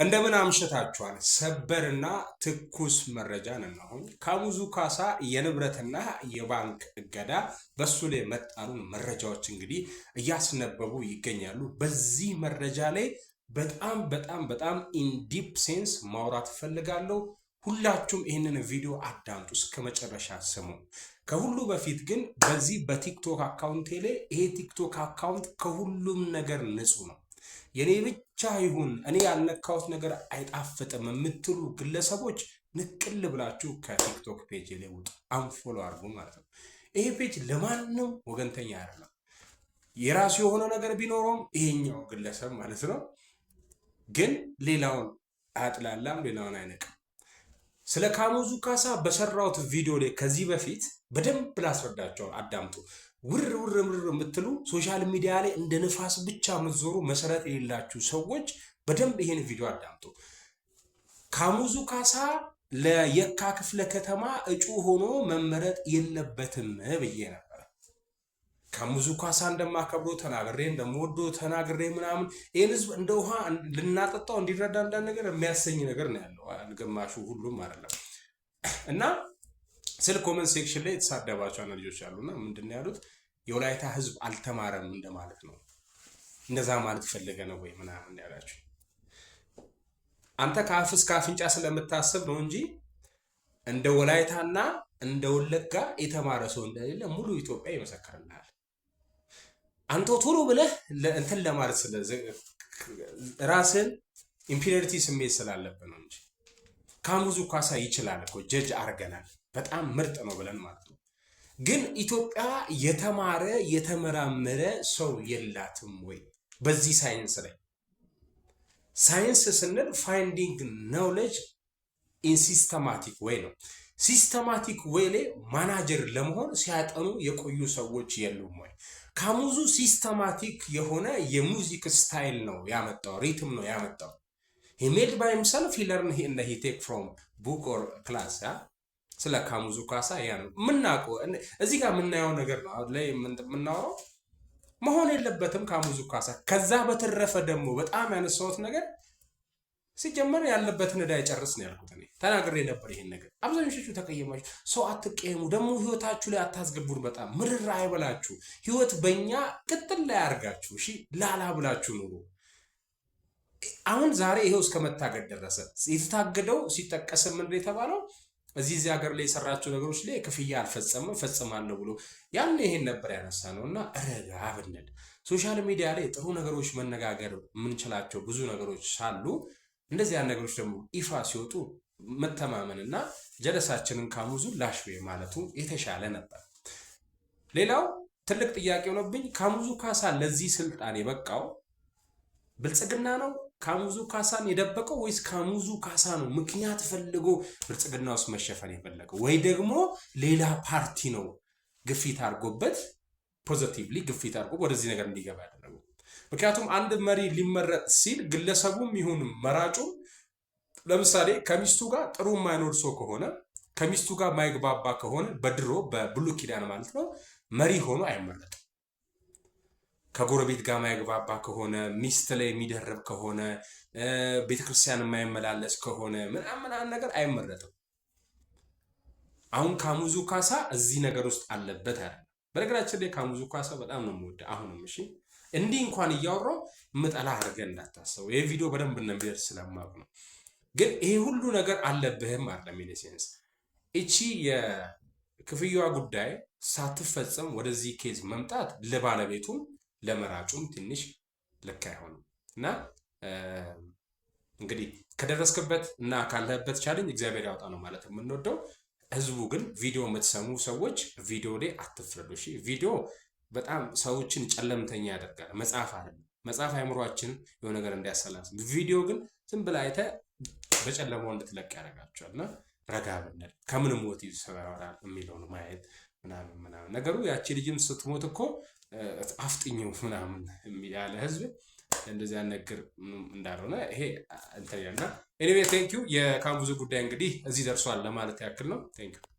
እንደምን አምሽታችኋል። ሰበርና ትኩስ መረጃ ነው። ካሙዙ ካሳ የንብረትና የባንክ እገዳ በሱ ላይ መጣሉን መረጃዎች እንግዲህ እያስነበቡ ይገኛሉ። በዚህ መረጃ ላይ በጣም ኢንዲፕ ሴንስ ማውራት ፈልጋለሁ። ሁላችሁም ይህንን ቪዲዮ አዳምጡ፣ እስከ መጨረሻ ስሙ። ከሁሉ በፊት ግን በዚህ በቲክቶክ አካውንቴ ላይ ይሄ ቲክቶክ አካውንት ከሁሉም ነገር ንጹህ ነው። የኔ ብቻ ይሁን እኔ ያልነካሁት ነገር አይጣፍጥም የምትሉ ግለሰቦች ንቅል ብላችሁ ከቲክቶክ ፔጅ ላይ ውጡ፣ አንፎሎ አድርጉ ማለት ነው። ይሄ ፔጅ ለማንም ወገንተኛ አይደለም። የራሱ የሆነ ነገር ቢኖረውም ይሄኛው ግለሰብ ማለት ነው ግን ሌላውን አያጥላላም፣ ሌላውን አይነቅም። ስለ ካሙዙ ካሳ በሰራሁት ቪዲዮ ላይ ከዚህ በፊት በደንብ ላስረዳቸው፣ አዳምጡ። ውር የምትሉ ሶሻል ሚዲያ ላይ እንደ ንፋስ ብቻ የምትዞሩ መሰረት የሌላችሁ ሰዎች በደንብ ይሄን ቪዲዮ አዳምጡ። ካሙዙ ካሳ ለየካ ክፍለ ከተማ እጩ ሆኖ መመረጥ የለበትም ብዬ ነበር። ካሙዙ ካሳ እንደማከብሮ ተናግሬ እንደምወዶ ተናግሬ ምናምን ይህን ህዝብ እንደ ውሃ ልናጠጣው እንዲረዳ እንዳን ነገር የሚያሰኝ ነገር ነው ያለው። ግማሹ ሁሉም አይደለም። እና ስለ ኮመንት ሴክሽን ላይ የተሳደባቸው ልጆች አሉና ምንድነው ያሉት? የወላይታ ህዝብ አልተማረም እንደማለት ነው። እንደዛ ማለት ፈልገ ነው ወይ ምናምን ያላችሁ አንተ ከአፍ እስከ አፍንጫ ስለምታስብ ነው እንጂ እንደ ወላይታና እንደ ወለጋ የተማረ ሰው እንደሌለ ሙሉ ኢትዮጵያ ይመሰክርልሃል። አንተ ቶሎ ብለህ እንትን ለማለት ራስን ኢምፒሪቲ ስሜት ስላለበት ነው እንጂ ካሙዙ ካሳ ይችላል እኮ ጀጅ አርገናል፣ በጣም ምርጥ ነው ብለን ማለት ነው። ግን ኢትዮጵያ የተማረ የተመራመረ ሰው የላትም ወይ? በዚህ ሳይንስ ላይ ሳይንስ ስንል ፋይንዲንግ ኖውሌጅ ኢን ሲስተማቲክ ወይ ነው። ሲስተማቲክ ወይ ላይ ማናጀር ለመሆን ሲያጠኑ የቆዩ ሰዎች የሉም ወይ? ካሙዙ ሲስተማቲክ የሆነ የሙዚክ ስታይል ነው ያመጣው፣ ሪትም ነው ያመጣው። he made by himself, he learned and he take from book or class ስለ ካሙዙ ካሳ ያ ነው ምናውቀው። እዚህ ጋር የምናየው ነገር ነው አሁን ላይ የምናወራው መሆን የለበትም ካሙዙ ካሳ። ከዛ በተረፈ ደግሞ በጣም ያነሳሁት ነገር ሲጀመር ያለበትን ዕዳ ይጨርስ ነው ያልኩት። እኔ ተናግሬ ነበር ይሄን ነገር። አብዛኞቹ ተቀየማችሁ። ሰው አትቀየሙ፣ ደግሞ ህይወታችሁ ላይ አታስገቡን። በጣም ምርር አይበላችሁ። ህይወት በእኛ ቅጥል ላይ አርጋችሁ እሺ ላላ ብላችሁ ኑሩ። አሁን ዛሬ ይሄው እስከ መታገድ ደረሰ። የተታገደው ሲጠቀስ ምን የተባለው እዚህ ሀገር ላይ የሰራቸው ነገሮች ላይ ክፍያ አልፈጸመም ፈጽማለሁ ብሎ ያን ይሄን ነበር ያነሳ ነውና ረጋ ብንል ሶሻል ሚዲያ ላይ ጥሩ ነገሮች መነጋገር የምንችላቸው ብዙ ነገሮች ሳሉ እንደዚህ ያን ነገሮች ደግሞ ይፋ ሲወጡ መተማመንና ጀለሳችንን ካሙዙ ላሽዌ ማለቱ የተሻለ ነበር። ሌላው ትልቅ ጥያቄ ሆነብኝ፣ ካሙዙ ካሳ ለዚህ ስልጣን የበቃው ብልጽግና ነው ካሙዙ ካሳን የደበቀው ወይስ ካሙዙ ካሳ ነው ምክንያት ፈልጎ ብልጽግና ውስጥ መሸፈን የፈለገው? ወይ ደግሞ ሌላ ፓርቲ ነው ግፊት አድርጎበት ፖዚቲቭሊ ግፊት አድርጎ ወደዚህ ነገር እንዲገባ ያደረገው? ምክንያቱም አንድ መሪ ሊመረጥ ሲል ግለሰቡም ይሁን መራጩ ለምሳሌ ከሚስቱ ጋር ጥሩ የማይኖር ሰው ከሆነ ከሚስቱ ጋር ማይግባባ ከሆነ በድሮ በብሉይ ኪዳን ማለት ነው መሪ ሆኖ አይመረጥም። ከጎረቤት ጋር ማይግባባ ከሆነ ሚስት ላይ የሚደረብ ከሆነ ቤተክርስቲያን የማይመላለስ ከሆነ ምናምን ነገር አይመረጥም። አሁን ካሙዙ ካሳ እዚህ ነገር ውስጥ አለበት አይደል? በነገራችን ላይ ካሙዙ ካሳ በጣም ነው የምወደው አሁንም። እሺ እንዲህ እንኳን እያወራው ምጠላ አድርገን እንዳታሰቡ። ይሄ ቪዲዮ በደንብ እንደሚደርስ ስለማውቅ ነው። ግን ይሄ ሁሉ ነገር አለብህም አይደለም ኢንሴንስ እቺ የክፍያዋ ጉዳይ ሳትፈጸም ወደዚህ ኬዝ መምጣት ለባለቤቱም ለመራጩም ትንሽ ልክ አይሆንም። እና እንግዲህ ከደረስክበት እና ካለህበት ቻሌንጅ እግዚአብሔር ያውጣ ነው ማለት የምንወደው። ህዝቡ ግን ቪዲዮ የምትሰሙ ሰዎች ቪዲዮ ላይ አትፍረዱ እሺ። ቪዲዮ በጣም ሰዎችን ጨለምተኛ ያደርጋል። መጽሐፍ አይደለም። መጽሐፍ አይምሯችን የሆነ ነገር እንዲያሰላስል፣ ቪዲዮ ግን ዝም ብለህ አይተህ በጨለማው እንድትለቅ ያደርጋቸዋልና ረጋ ብንል ከምንም ሞት ይሰራራል የሚለውን ማየት ምናምን ነገሩ። ያቺ ልጅም ስትሞት እኮ አፍጥኝው ምናምን ያለ ህዝብ እንደዚህ ያነገር እንዳልሆነ ይሄ እንትን ያልና ኤኒዌይ ቴንክ ዩ። የካሙዙ ጉዳይ እንግዲህ እዚህ ደርሷል ለማለት ያክል ነው። ቴንክ ዩ